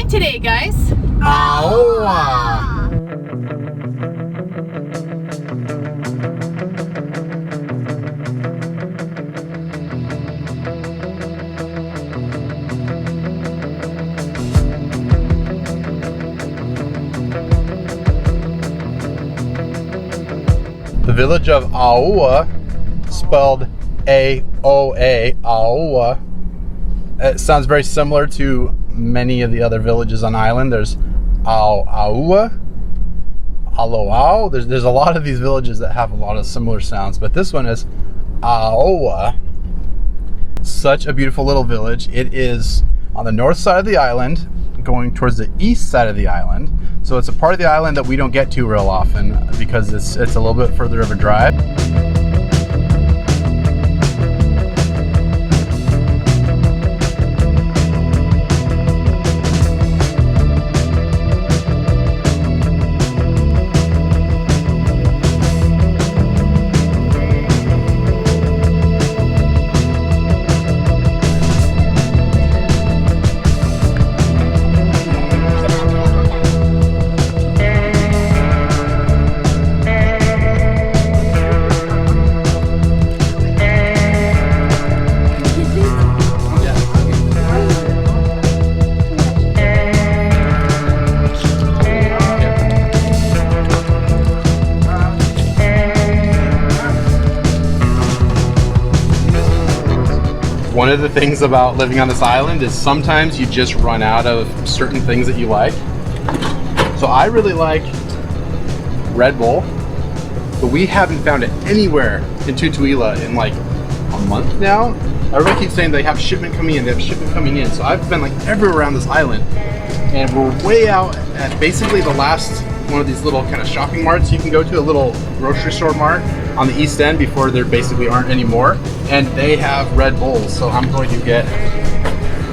today, guys? AOA! The village of AOA, spelled AOA, AOA. It sounds very similar to many of the other villages on island. There's AOA, Aloau. There's a lot of these villages that have a lot of similar sounds, but this one is AOA. Such a beautiful little village. It is on the north side of the island, going towards the east side of the island. So it's a part of the island that we don't get to real often because it's a little bit further of a drive. One of the things about living on this island is sometimes you just run out of certain things that you like. So I really like Red Bull, but we haven't found it anywhere in Tutuila in like a month now. Everybody keeps saying they have shipment coming in, So I've been like everywhere around this island, and we're way out at basically the last one of these little kind of shopping marts you can go to, a little grocery store mart on the east end before there basically aren't anymore, and they have Red Bulls, so I'm going to get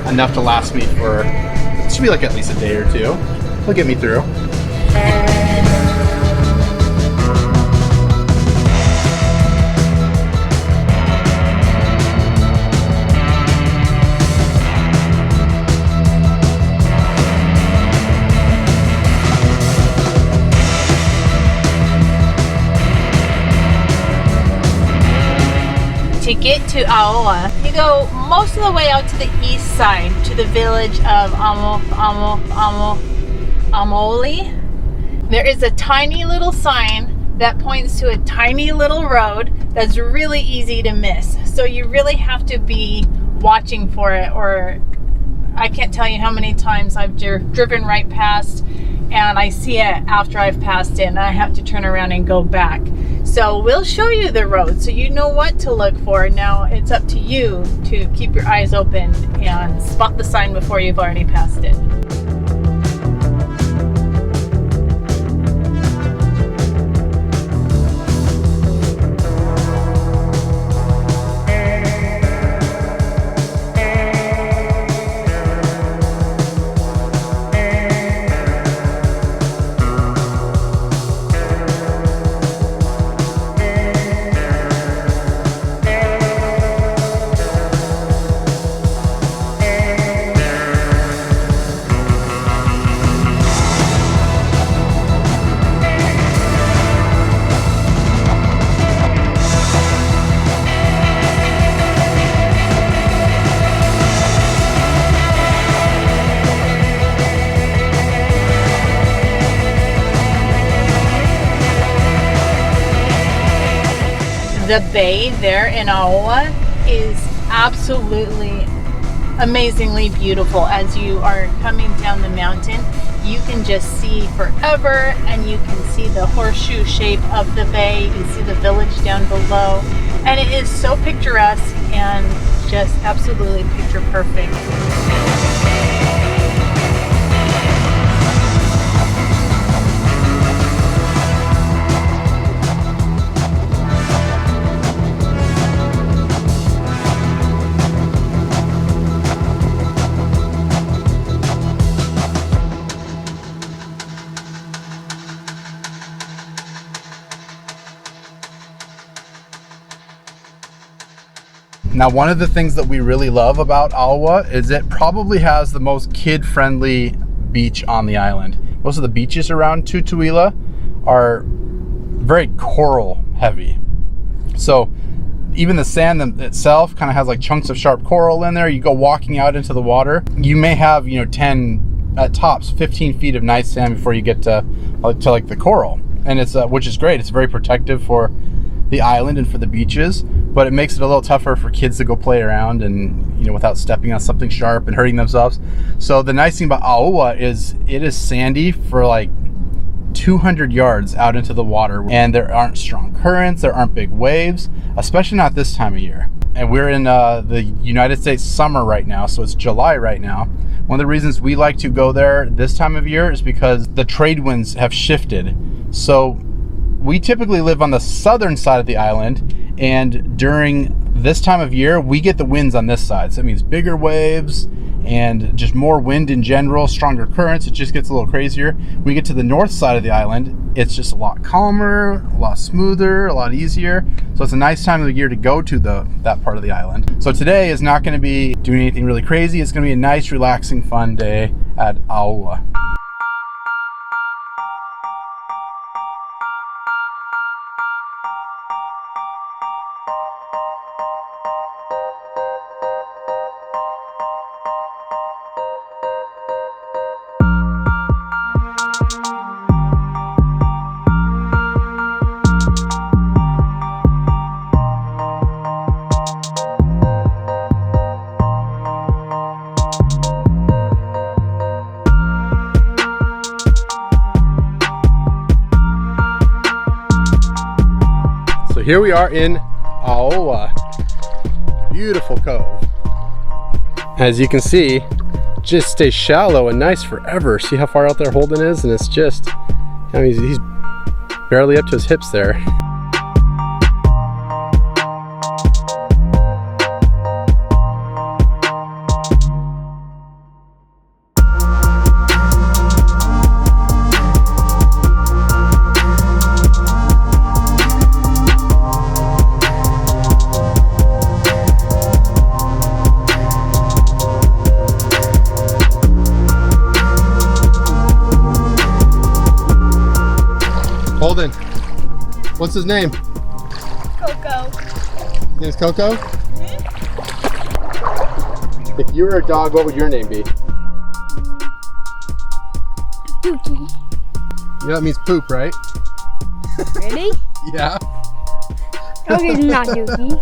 enough to last me for, it should be like at least a day or two. They'll get me through. To get to AOA, you go most of the way out to the east side to the village of Amoli. There is a tiny little sign that points to a tiny little road that's really easy to miss. So you really have to be watching for it, or I can't tell you how many times I've driven right past and I see it after I've passed it and I have to turn around and go back. So we'll show you the road so you know what to look for. Now it's up to you to keep your eyes open and spot the sign before you've already passed it. The bay there in AOA is absolutely amazingly beautiful. As you are coming down the mountain, you can just see forever, and you can see the horseshoe shape of the bay. You can see the village down below, and it is so picturesque and just absolutely picture perfect. Now, one of the things that we really love about AOA is it probably has the most kid-friendly beach on the island. Most of the beaches around Tutuila are very coral heavy. So even the sand itself kind of has like chunks of sharp coral in there. You go walking out into the water, you may have, you know, 10 at tops 15 feet of nice sand before you get to like the coral. And it's which is great. It's very protective for the island and for the beaches, but it makes it a little tougher for kids to go play around and, you know, without stepping on something sharp and hurting themselves. So the nice thing about AOA is it is sandy for like 200 yards out into the water, and there aren't strong currents, there aren't big waves, especially not this time of year. And we're in the United States summer right now, so it's July right now. One of the reasons we like to go there this time of year is because the trade winds have shifted. So we typically live on the southern side of the island, and during this time of year, we get the winds on this side. So that means bigger waves and just more wind in general, stronger currents. It just gets a little crazier. We get to the north side of the island, it's just a lot calmer, a lot smoother, a lot easier. So it's a nice time of the year to go to that part of the island. So today is not going to be doing anything really crazy. It's going to be a nice, relaxing, fun day at AOA. Here we are in AOA, beautiful cove. As you can see, just stays shallow and nice forever. See how far out there Holden is? And it's just, I mean, he's barely up to his hips there. Holden, what's his name? Coco. His name's Coco? Mm-hmm. If you were a dog, what would your name be? Dookie. You know that means poop, right? Really? Yeah. Coco's not Dookie.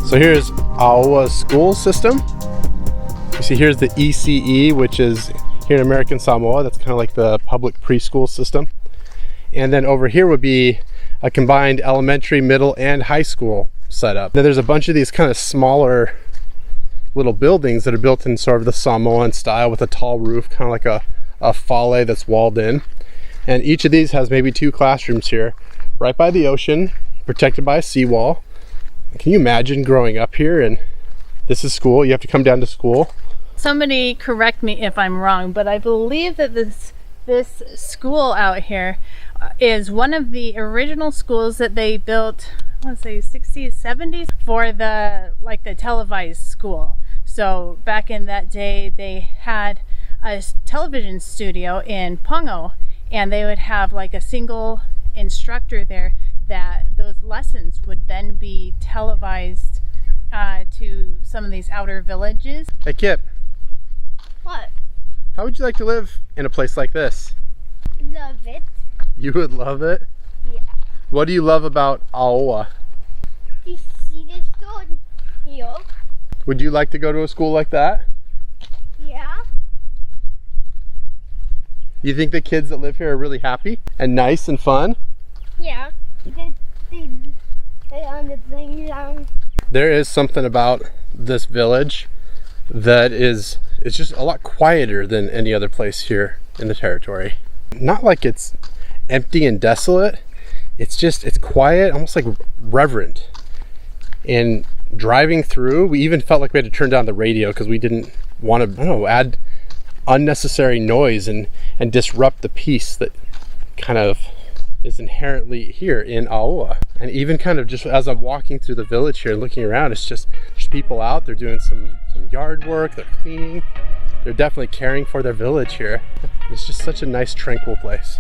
So here's AOA's school system. You see here's the ECE, which is here in American Samoa. That's kind of like the public preschool system. And then over here would be a combined elementary, middle, and high school setup. Then there's a bunch of these kind of smaller little buildings that are built in sort of the Samoan style with a tall roof, kind of like a fale that's walled in. And each of these has maybe 2 classrooms here, right by the ocean, protected by a seawall. Can you imagine growing up here and this is school? You have to come down to school. Somebody correct me if I'm wrong, but I believe that this school out here is one of the original schools that they built, I want to say 60s, 70s for the televised school. So back in that day, they had a television studio in Pongo, and they would have like a single instructor there that those lessons would then be televised to some of these outer villages. Hey Kip. What? How would you like to live in a place like this? Love it. You would love it? Yeah. What do you love about AOA? You see this store here? Would you like to go to a school like that? Yeah. You think the kids that live here are really happy and nice and fun? Yeah. They on the playground. There is something about this village that is just a lot quieter than any other place here in the territory. Not like it's empty and desolate. it's quiet, almost like reverent. And driving through, we even felt like we had to turn down the radio because we didn't want to, I don't know, add unnecessary noise and disrupt the peace that kind of is inherently here in AOA. And even kind of just as I'm walking through the village here and looking around, it's just there's people out, they're doing some yard work, they're cleaning, they're definitely caring for their village here. It's just such a nice, tranquil place.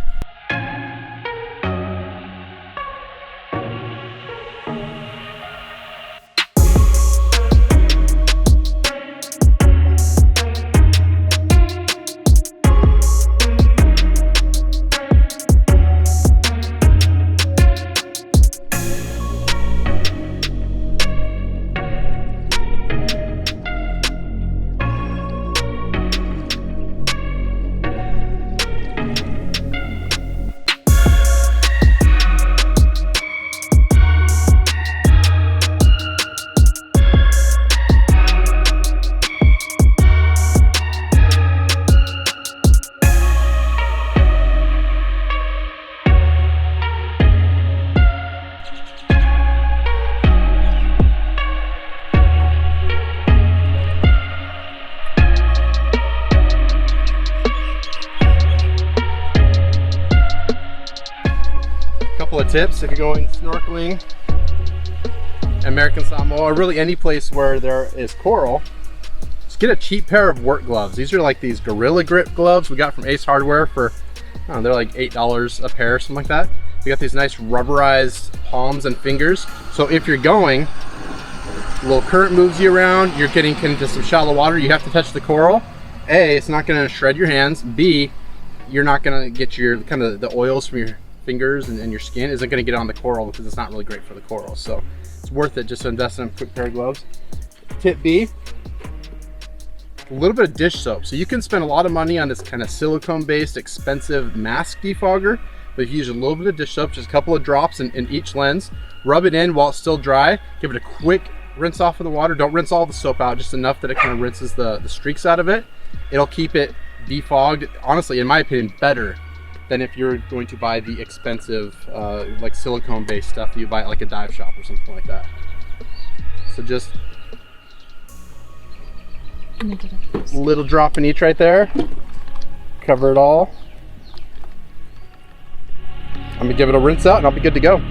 Couple of tips if you're going snorkeling, American Samoa, or really any place where there is coral. Just get a cheap pair of work gloves. These are like these Gorilla Grip gloves we got from Ace Hardware for, I don't know, they're like $8 a pair, something like that. We got these nice rubberized palms and fingers. So if you're going, a little current moves you around, you're getting into some shallow water, you have to touch the coral. A, it's not going to shred your hands. B, you're not going to get your kind of the oils from your fingers and your skin isn't going to get on the coral because it's not really great for the coral. So it's worth it just to invest in a quick pair of gloves. Tip B, a little bit of dish soap. So you can spend a lot of money on this kind of silicone based expensive mask defogger, but if you use a little bit of dish soap, just a couple of drops in each lens, rub it in while it's still dry, give it a quick rinse off of the water. Don't rinse all the soap out, just enough that it kind of rinses the streaks out of it. It'll keep it defogged, honestly, in my opinion, better than if you're going to buy the expensive like silicone based stuff that you buy at like a dive shop or something like that. So just a little drop in each right there, cover it all. I'm gonna give it a rinse out and I'll be good to go.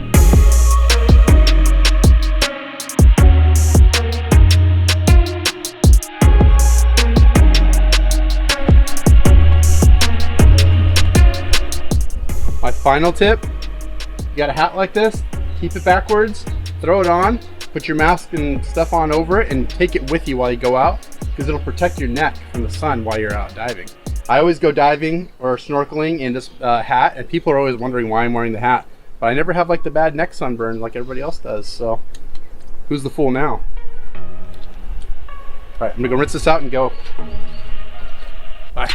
My final tip, you got a hat like this, keep it backwards, throw it on, put your mask and stuff on over it, and take it with you while you go out, because it'll protect your neck from the sun while you're out diving. I always go diving or snorkeling in this hat, and people are always wondering why I'm wearing the hat, but I never have like the bad neck sunburn like everybody else does, so who's the fool now? All right, I'm gonna go rinse this out and go. Bye.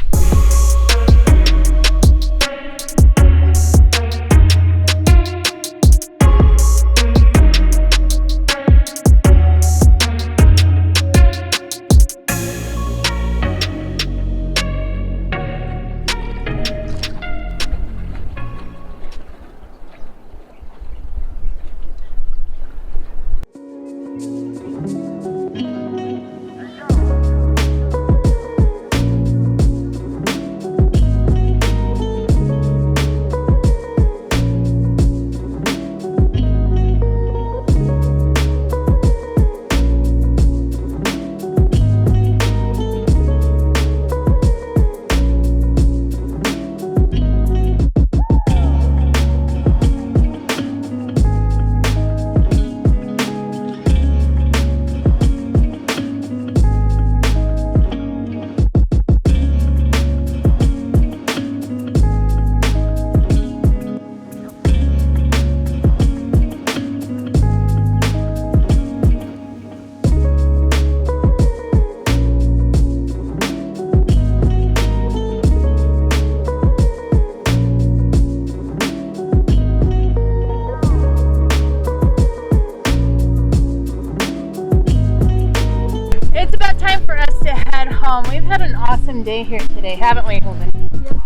We've had an awesome day here today, haven't we, Holden? Yep.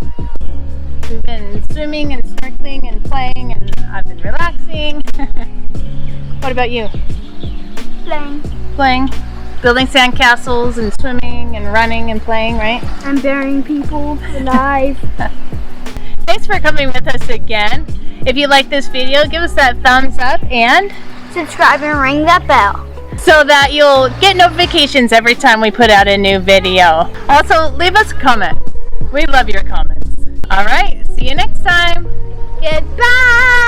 We've been swimming and snorkeling and playing, and I've been relaxing. What about you? Playing. Playing. Building sandcastles and swimming and running and playing, right? I'm burying people alive. Thanks for coming with us again. If you like this video, give us that thumbs up and Subscribe and ring that bell. so that you'll get notifications every time we put out a new video. Also, leave us a comment. We love your comments. All right, see you next time. Goodbye.